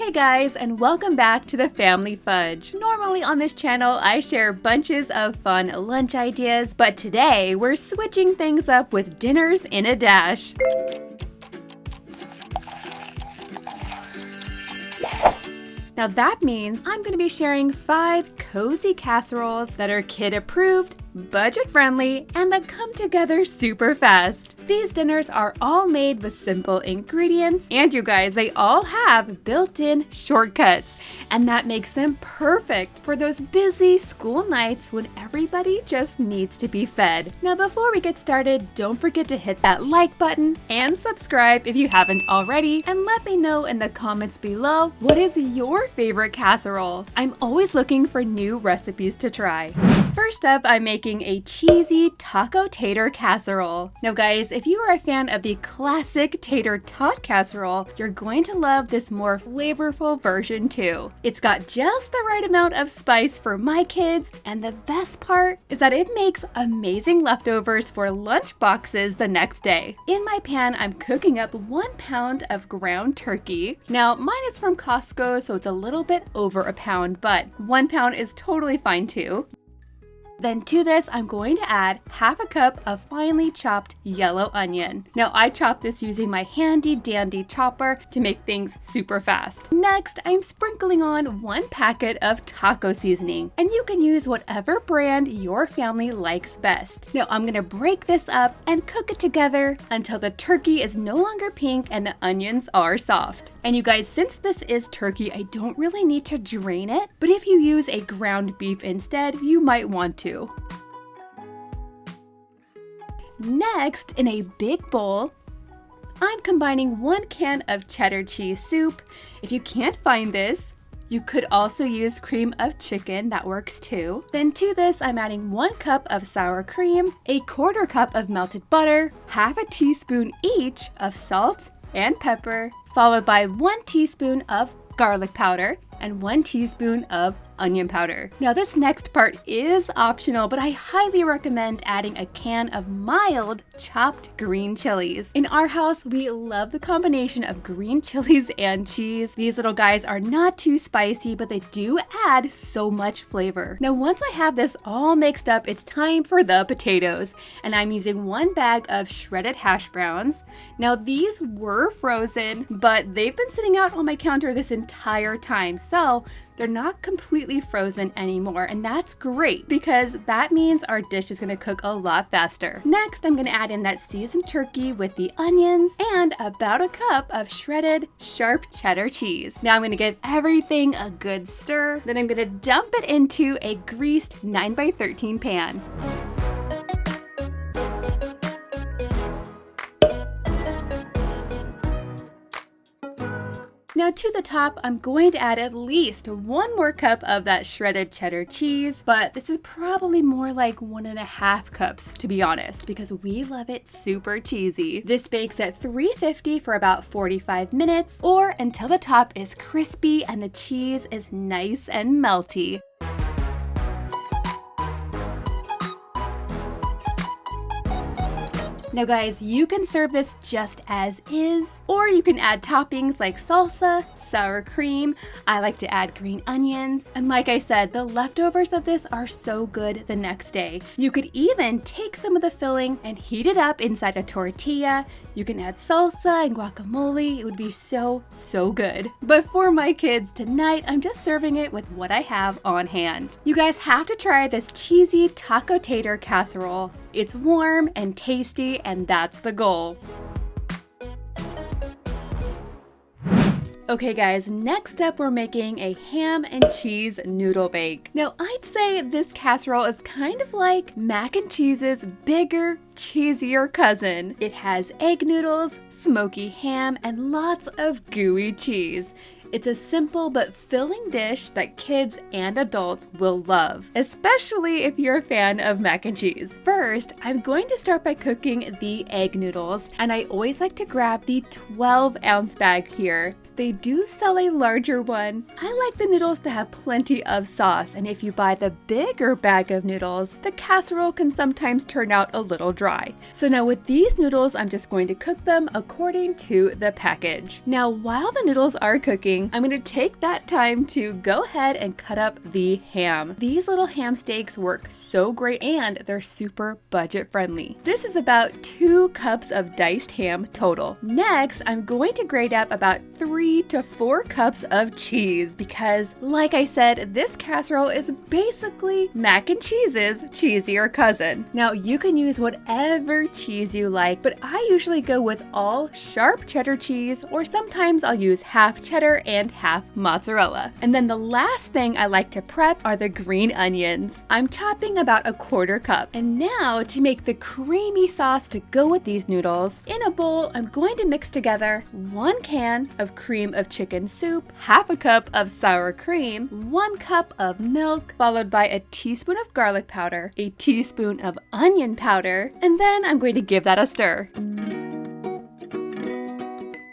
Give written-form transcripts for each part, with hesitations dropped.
Hey guys, and welcome back to the Family Fudge. Normally on this channel, I share bunches of fun lunch ideas, but today we're switching things up with dinners in a dash. Now that means I'm going to be sharing 5 cozy casseroles that are kid approved, budget friendly, and that come together super fast. These dinners are all made with simple ingredients, and you guys, they all have built-in shortcuts, and that makes them perfect for those busy school nights when everybody just needs to be fed. Now before we get started, don't forget to hit that like button and subscribe if you haven't already, and let me know in the comments below what is your favorite casserole. I'm always looking for new recipes to try. First up, I'm making a cheesy taco tater casserole. Now guys, if you are a fan of the classic tater tot casserole, you're going to love this more flavorful version too. It's got just the right amount of spice for my kids, and the best part is that it makes amazing leftovers for lunch boxes the next day. In my pan, I'm cooking up 1 pound of ground turkey. Now mine is from Costco, so it's a little bit over a pound, but 1 pound is totally fine too. Then to this, I'm going to add half a cup of finely chopped yellow onion. Now I chop this using my handy dandy chopper to make things super fast. Next, I'm sprinkling on 1 packet of taco seasoning, and you can use whatever brand your family likes best. Now I'm gonna break this up and cook it together until the turkey is no longer pink and the onions are soft. And you guys, since this is turkey, I don't really need to drain it, but if you use a ground beef instead, you might want to. Next, in a big bowl, I'm combining 1 can of cheddar cheese soup. If you can't find this, you could also use cream of chicken, that works too. Then to this, I'm adding 1 cup of sour cream, 1/4 cup of melted butter, half a teaspoon each of salt and pepper, followed by 1 teaspoon of garlic powder and 1 teaspoon of onion powder. Now this next part is optional, but I highly recommend adding a can of mild chopped green chilies. In our house, we love the combination of green chilies and cheese. These little guys are not too spicy, but they do add so much flavor. Now once I have this all mixed up, it's time for the potatoes, and I'm using 1 bag of shredded hash browns. Now these were frozen, but they've been sitting out on my counter this entire time, so they're not completely frozen anymore, and that's great because that means our dish is gonna cook a lot faster. Next, I'm gonna add in that seasoned turkey with the onions and about a cup of shredded sharp cheddar cheese. Now I'm gonna give everything a good stir, then I'm gonna dump it into a greased 9x13 pan. Now to the top, I'm going to add at least 1 more cup of that shredded cheddar cheese, but this is probably more like 1.5 cups to be honest, because we love it super cheesy. This bakes at 350 for about 45 minutes, or until the top is crispy and the cheese is nice and melty. Now guys, you can serve this just as is, or you can add toppings like salsa, sour cream. I like to add green onions, and like I said, the leftovers of this are so good the next day. You could even take some of the filling and heat it up inside a tortilla. You can add salsa and guacamole. It would be so good. But for my kids tonight, I'm just serving it with what I have on hand. You guys have to try this cheesy taco tater casserole. It's warm and tasty, and that's the goal. Okay guys, next up we're making a ham and cheese noodle bake. Now I'd say this casserole is kind of like mac and cheese's bigger, cheesier cousin. It has egg noodles, smoky ham, and lots of gooey cheese. It's a simple but filling dish that kids and adults will love, especially if you're a fan of mac and cheese. First, I'm going to start by cooking the egg noodles, and I always like to grab the 12-ounce bag here. They do sell a larger one. I like the noodles to have plenty of sauce, and if you buy the bigger bag of noodles, the casserole can sometimes turn out a little dry. So now with these noodles, I'm just going to cook them according to the package. Now, while the noodles are cooking, cooking, I'm going to take that time to go ahead and cut up the ham. These little ham steaks work so great and they're super budget friendly. This is about 2 cups of diced ham total. Next, I'm going to grate up about 3 to 4 cups of cheese because, like I said, this casserole is basically mac and cheese's cheesier cousin. Now, you can use whatever cheese you like, but I usually go with all sharp cheddar cheese, or sometimes I'll use half cheddar and half mozzarella. And then the last thing I like to prep are the green onions. I'm chopping about a 1/4 cup. And now to make the creamy sauce to go with these noodles, in a bowl, I'm going to mix together 1 can of cream of chicken soup, half a cup of sour cream, 1 cup of milk, followed by a teaspoon of garlic powder, a teaspoon of onion powder, and then I'm going to give that a stir.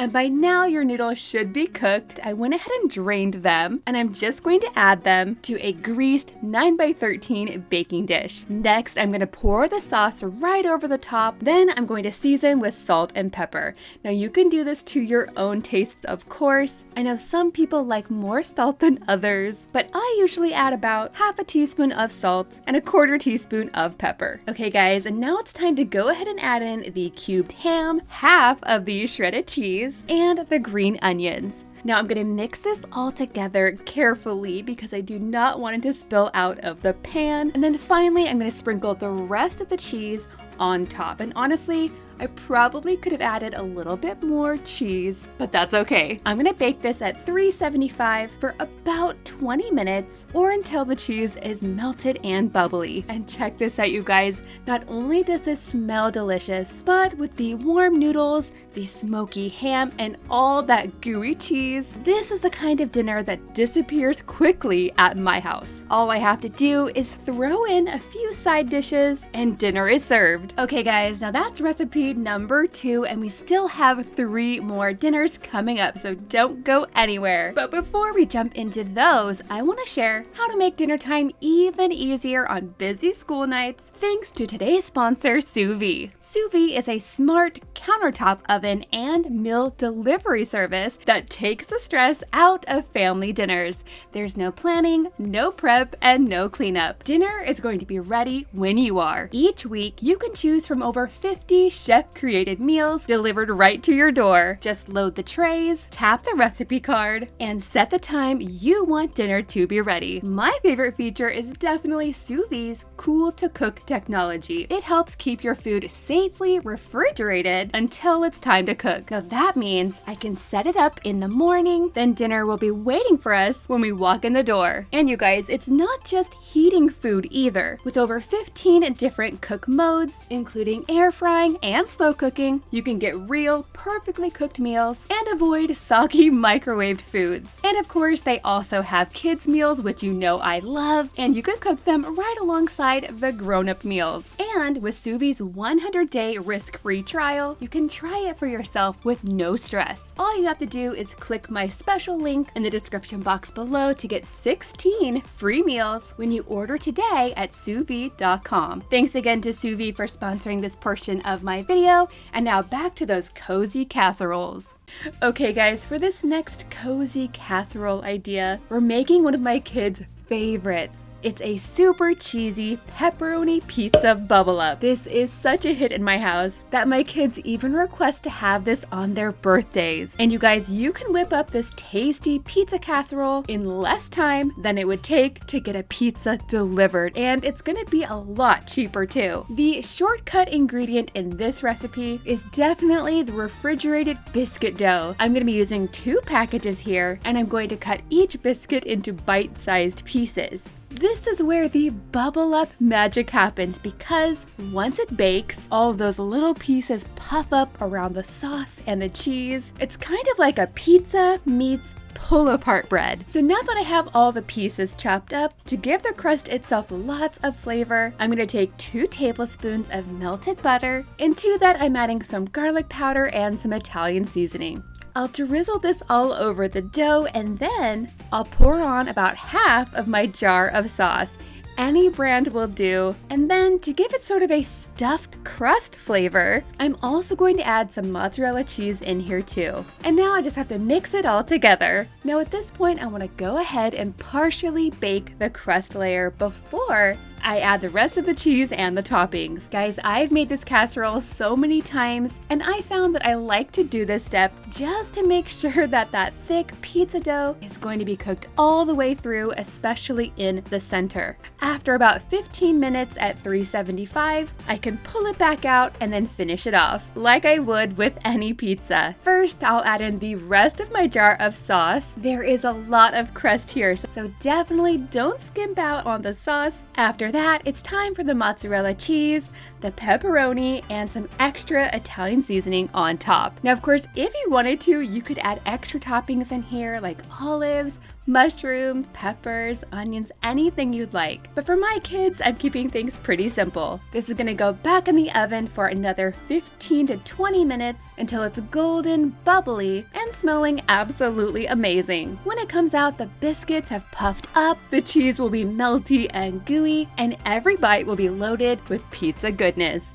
And by now your noodles should be cooked. I went ahead and drained them, and I'm just going to add them to a greased 9x13 baking dish. Next, I'm going to pour the sauce right over the top. Then I'm going to season with salt and pepper. Now you can do this to your own tastes, of course. I know some people like more salt than others, but I usually add about half a teaspoon of salt and a 1/4 teaspoon of pepper. Okay guys, and now it's time to go ahead and add in the cubed ham, half of the shredded cheese, and the green onions. Now I'm going to mix this all together carefully because I do not want it to spill out of the pan. And then finally, I'm going to sprinkle the rest of the cheese on top. And honestly, I probably could have added a little bit more cheese, but that's okay. I'm gonna bake this at 375 for about 20 minutes or until the cheese is melted and bubbly. And check this out, you guys. Not only does this smell delicious, but with the warm noodles, the smoky ham, and all that gooey cheese, this is the kind of dinner that disappears quickly at my house. All I have to do is throw in a few side dishes and dinner is served. Okay guys, now that's recipe number 2, and we still have 3 more dinners coming up, so don't go anywhere. But before we jump into those, I want to share how to make dinner time even easier on busy school nights thanks to today's sponsor, Sous Vide. Sous Vide is a smart countertop oven and meal delivery service that takes the stress out of family dinners. There's no planning, no prep, and no cleanup. Dinner is going to be ready when you are. Each week, you can choose from over 50 chef-created meals delivered right to your door. Just load the trays, tap the recipe card, and set the time you want dinner to be ready. My favorite feature is definitely Sous Vide's cool-to-cook technology. It helps keep your food safely refrigerated until it's time to cook. Now that means I can set it up in the morning, then dinner will be waiting for us when we walk in the door. And you guys, it's not just heating food either. With over 15 different cook modes, including air frying and slow cooking, you can get real, perfectly cooked meals and avoid soggy microwaved foods. And of course, they also have kids meals, which you know I love, and you can cook them right alongside the grown-up meals. And with Sous Vide's 100-day risk-free trial, you can try it for yourself with no stress. All you have to do is click my special link in the description box below to get 16 free meals when you order today at sousvide.com. Thanks again to Sous Vide for sponsoring this portion of my video, and now back to those cozy casseroles. Okay guys, for this next cozy casserole idea, we're making one of my kids' favorites. It's a super cheesy pepperoni pizza bubble up. This is such a hit in my house that my kids even request to have this on their birthdays. And you guys, you can whip up this tasty pizza casserole in less time than it would take to get a pizza delivered. And it's gonna be a lot cheaper too. The shortcut ingredient in this recipe is definitely the refrigerated biscuit dough. I'm gonna be using 2 packages here, and I'm going to cut each biscuit into bite-sized pieces. This is where the bubble up magic happens because once it bakes, all of those little pieces puff up around the sauce and the cheese. It's kind of like a pizza meets pull-apart bread. So now that I have all the pieces chopped up, to give the crust itself lots of flavor, I'm going to take 2 tablespoons of melted butter, and to that I'm adding some garlic powder and some Italian seasoning. I'll drizzle this all over the dough, and then I'll pour on about half of my jar of sauce. any brand will do. And then to give it sort of a stuffed crust flavor, I'm also going to add some mozzarella cheese in here too. And now I just have to mix it all together. Now at this point, I want to go ahead and partially bake the crust layer before I add the rest of the cheese and the toppings. Guys, I've made this casserole so many times, and I found that I like to do this step just to make sure that that thick pizza dough is going to be cooked all the way through, especially in the center. After about 15 minutes at 375, I can pull it back out and then finish it off, like I would with any pizza. First, I'll add in the rest of my jar of sauce. There is a lot of crust here, so definitely don't skimp out on the sauce. After that, it's time for the mozzarella cheese, the pepperoni, and some extra Italian seasoning on top. Now, of course, if you wanted to, you could add extra toppings in here like olives, mushrooms, peppers, onions, anything you'd like. But for my kids, I'm keeping things pretty simple. This is gonna go back in the oven for another 15 to 20 minutes until it's golden, bubbly, and smelling absolutely amazing. When it comes out, the biscuits have puffed up, the cheese will be melty and gooey, and every bite will be loaded with pizza goodness.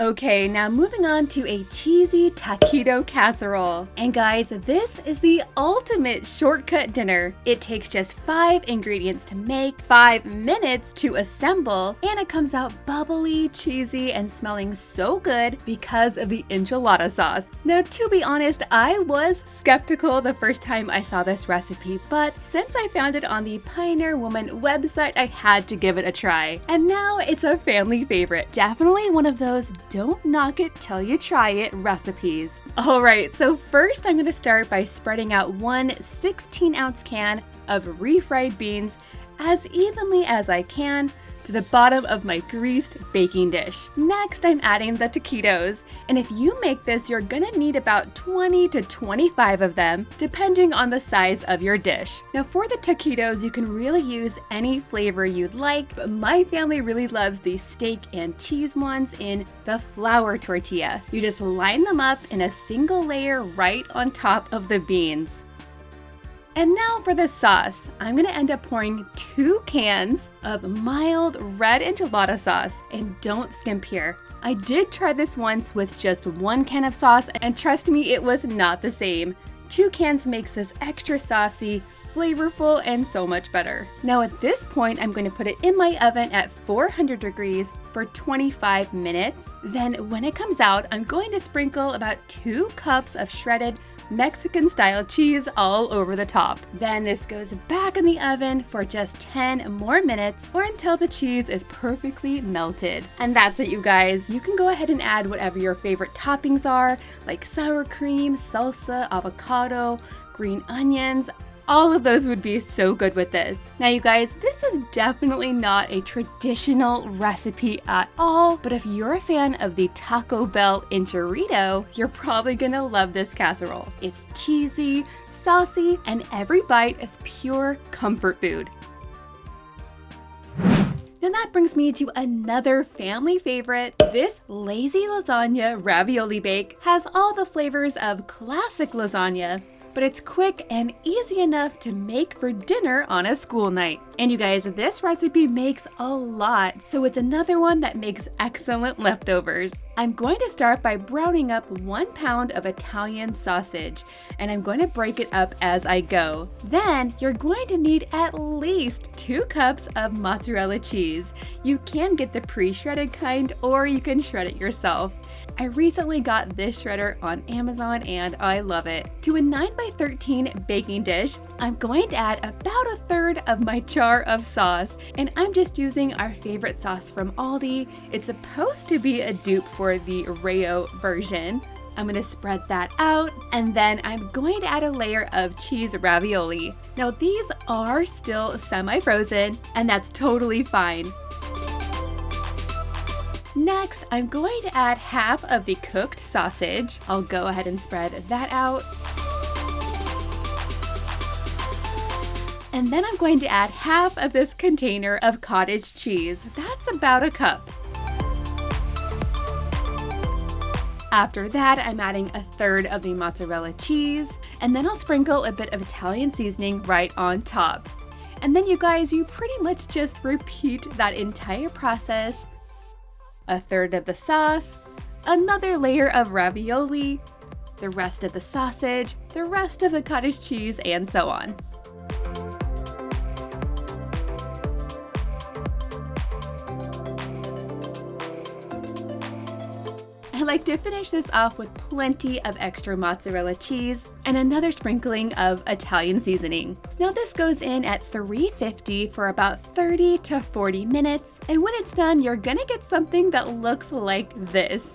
Okay, now moving on to a cheesy taquito casserole. And guys, this is the ultimate shortcut dinner. It takes just 5 ingredients to make, 5 minutes to assemble, and it comes out bubbly, cheesy, and smelling so good because of the enchilada sauce. Now, to be honest, I was skeptical the first time I saw this recipe, but since I found it on the Pioneer Woman website, I had to give it a try. And now it's a family favorite. Definitely one of those don't knock it till you try it recipes. Alright, so first I'm going to start by spreading out one 16-ounce can of refried beans as evenly as I can to the bottom of my greased baking dish. Next, I'm adding the taquitos, and if you make this, you're gonna need about 20 to 25 of them, depending on the size of your dish. Now for the taquitos, you can really use any flavor you'd like, but my family really loves the steak and cheese ones in the flour tortilla. You just line them up in a single layer right on top of the beans. And now for the sauce. I'm gonna end up pouring 2 cans of mild red enchilada sauce, and don't skimp here. I did try this once with just 1 can of sauce, and trust me, it was not the same. 2 cans makes this extra saucy, flavorful, and so much better. Now at this point, I'm going to put it in my oven at 400 degrees for 25 minutes. Then when it comes out, I'm going to sprinkle about 2 cups of shredded Mexican style cheese all over the top. Then this goes back in the oven for just 10 more minutes or until the cheese is perfectly melted. And that's it, you guys. You can go ahead and add whatever your favorite toppings are, like sour cream, salsa, avocado, green onions. All of those would be so good with this. Now you guys, this is definitely not a traditional recipe at all, but if you're a fan of the Taco Bell enchilada, you're probably gonna love this casserole. It's cheesy, saucy, and every bite is pure comfort food. And that brings me to another family favorite. This lazy lasagna ravioli bake has all the flavors of classic lasagna, but it's quick and easy enough to make for dinner on a school night. And you guys, this recipe makes a lot, so it's another one that makes excellent leftovers. I'm going to start by browning up 1 pound of Italian sausage, and I'm going to break it up as I go. Then you're going to need at least 2 cups of mozzarella cheese. You can get the pre-shredded kind, or you can shred it yourself. I recently got this shredder on Amazon and I love it. To a 9x13 baking dish, I'm going to add about 1/3 of my jar of sauce, and I'm just using our favorite sauce from Aldi. It's supposed to be a dupe for the Rayo version. I'm gonna spread that out, and then I'm going to add a layer of cheese ravioli. Now these are still semi-frozen, and that's totally fine. Next, I'm going to add half of the cooked sausage. I'll go ahead and spread that out. And then I'm going to add half of this container of cottage cheese. That's about a cup. After that, I'm adding 1/3 of the mozzarella cheese, and then I'll sprinkle a bit of Italian seasoning right on top. And then you guys, you pretty much just repeat that entire process. A third of the sauce, another layer of ravioli, the rest of the sausage, the rest of the cottage cheese, and so on. I like to finish this off with plenty of extra mozzarella cheese and another sprinkling of Italian seasoning. Now this goes in at 350 for about 30 to 40 minutes, and when it's done, you're gonna get something that looks like this.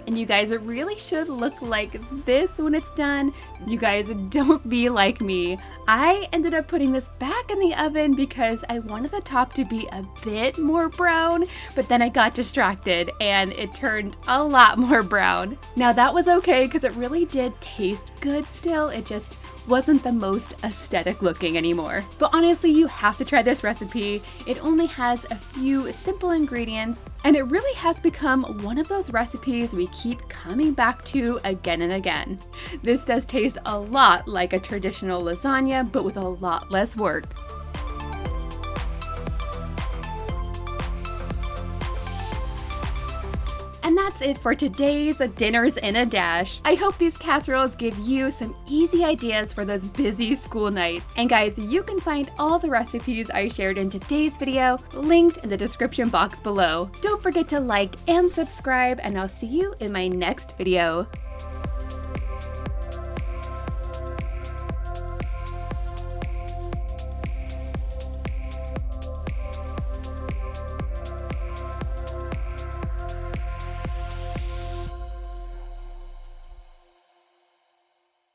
And you guys, it really should look like this when it's done. You guys, don't be like me. I ended up putting this back in the oven because I wanted the top to be a bit more brown, but then I got distracted and it turned a lot more brown. Now that was okay because it really did taste good still. It just wasn't the most aesthetic looking anymore. But honestly, you have to try this recipe. It only has a few simple ingredients, and it really has become one of those recipes we keep coming back to again and again. This does taste a lot like a traditional lasagna, but with a lot less work. And that's it for today's Dinners in a Dash. I hope these casseroles give you some easy ideas for those busy school nights. And guys, you can find all the recipes I shared in today's video linked in the description box below. Don't forget to like and subscribe, and I'll see you in my next video.